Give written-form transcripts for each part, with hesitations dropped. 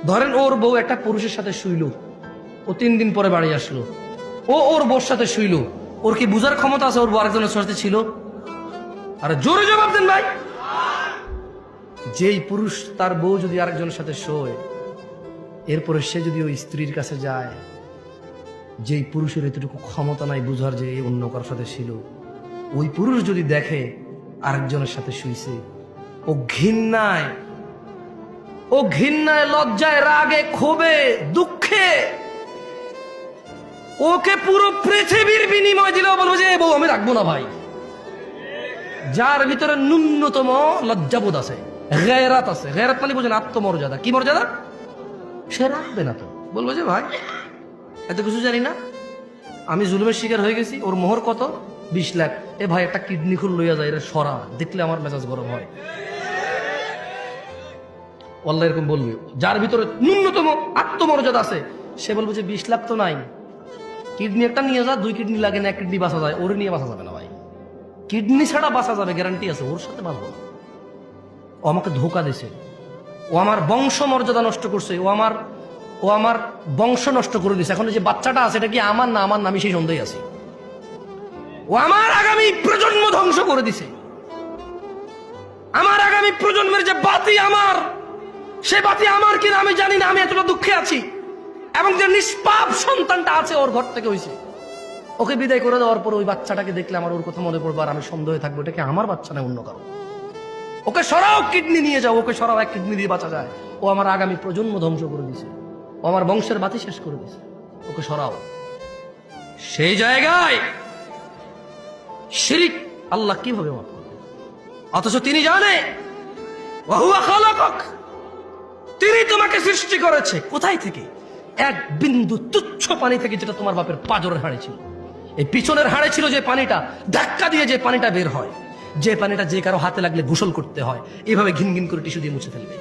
ধরেন ওর বউ একটা পুরুষের সাথে শুইল, ও 3 দিন পরে বাড়ি আসলো, ও ওর বউর সাথে শুইল, ওর কি বুঝার ক্ষমতা আছে ওর বউ আরেকজনের সাথে ছিল? আরে জোরে জবাব দেন ভাই। যেই পুরুষ তার বউ যদি আরেকজনের সাথে শোয়, এরপরে সে যদি ওই স্ত্রীর কাছে যায়, যেই পুরুষের এতটুকু ক্ষমতা নাই বুঝার যে এই অন্য কারোর সাথে ছিল, ওই পুরুষ যদি দেখে আরেকজনের সাথে শুইছে, ও ঘৃণায় লজ্জায় রাগে ক্ষোভে দুঃখে ওকে পুরো পৃথিবীর বিনিময় দিলেও বলবো যে বউ আমি রাখবো না ভাই। যার ভিতরে ন্যূনতম লজ্জাবোধ আছে, গয়রাত আছে, গয়রাত মানে বুঝেন আত্মমর্যাদা, কি মর্যাদা, সে রাখবে না। তো বলবো যে ভাই এত কিছু জানি না, আমি জুলুমের শিকার হয়ে গেছি, ওর মোহর কত 20 লাখ, এ ভাই একটা কিডনি খুল লইয়া যায়, এটা সরা, দেখলে আমার মেজাজ গরম হয়। আল্লাহ এরকম বলবে, যার ভিতরে ন্যূনতম আত্মমর্যাদা আছে সে বলবো যে 20 লাখ তো নাই, কিডনি একটা নিয়ে যা, 2 কিডনি লাগে না, 1 কিডনি বাঁচা যায়, ওর নিয়ে বাঁচা যাবে না ভাই, কিডনি ছাড়া বাঁচা যাবে গ্যারান্টি আছে, ওর সাথে বাঁচবো না। ও আমাকে ধোকা দিছে, ও আমার বংশ মর্যাদা নষ্ট করছে, ও আমার বংশ নষ্ট করে দিছে। এখন যে বাচ্চাটা আছে এটা কি আমার না আমার, আমি সেই সন্দেহে আছি। ও আমার আগামী প্রজন্ম ধ্বংস করে দিছে, আমার আগামী প্রজন্মের যে বাতি আমার, সে বাতি আমার কিনা আমি জানি না, আমি এতটা দুঃখে আছি। এবং যে নিষ্পাপ সন্তানটা আছে ওর ঘর থেকে হয়েছে, ওকে বিদায় করে দেওয়ার পর ওই বাচ্চাটাকে দেখলে আমার ওর কথা মনে পড়বে, আর আমি সন্দেহে থাকবো এটা কি আমার বাচ্চা না অন্য কারো। ওকে সরাও, কিডনি নিয়ে যাও, ওকে সরাও, 1 কিডনি দিয়ে বাঁচা যায়। ও আমার আগামী প্রজন্ম ধ্বংস করে দিছে, ও আমার বংশের বাতি শেষ করে দিছে, ওকে সরাও। সেই জায়গায় শিরিক আল্লাহ কিভাবে মাফ করবে? অথচ তিনি জানে ওয়াহুয়া খালাকাক, তিনি তোমাকে সৃষ্টি করেছে কোথায় থেকে? এক বিন্দু তুচ্ছ পানি থেকে, যেটা তোমার বাপের পাজরের হাড়ে ছিল, এই পিছনের হাড়ে ছিল, যে পানিটা ধাক্কা দিয়ে যে পানিটা বের হয়, যে পানিটা যে কারো হাতে লাগলে গোসল করতে হয়, এভাবে ঘিন ঘিন করে টিস্যু দিয়ে মুছে ফেলবে,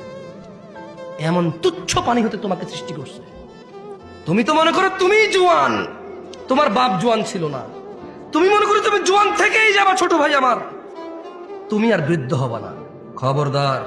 এমন তুচ্ছ পানি হতে তোমাকে সৃষ্টি করছে। তুমি তো মনে করো তুমি জোয়ান, তোমার বাপ জোয়ান ছিল না, তুমি মনে করো তুমি জোয়ান থেকেই যাবা ছোট ভাই আমার, তুমি আর বৃদ্ধ হবা না। খবরদার।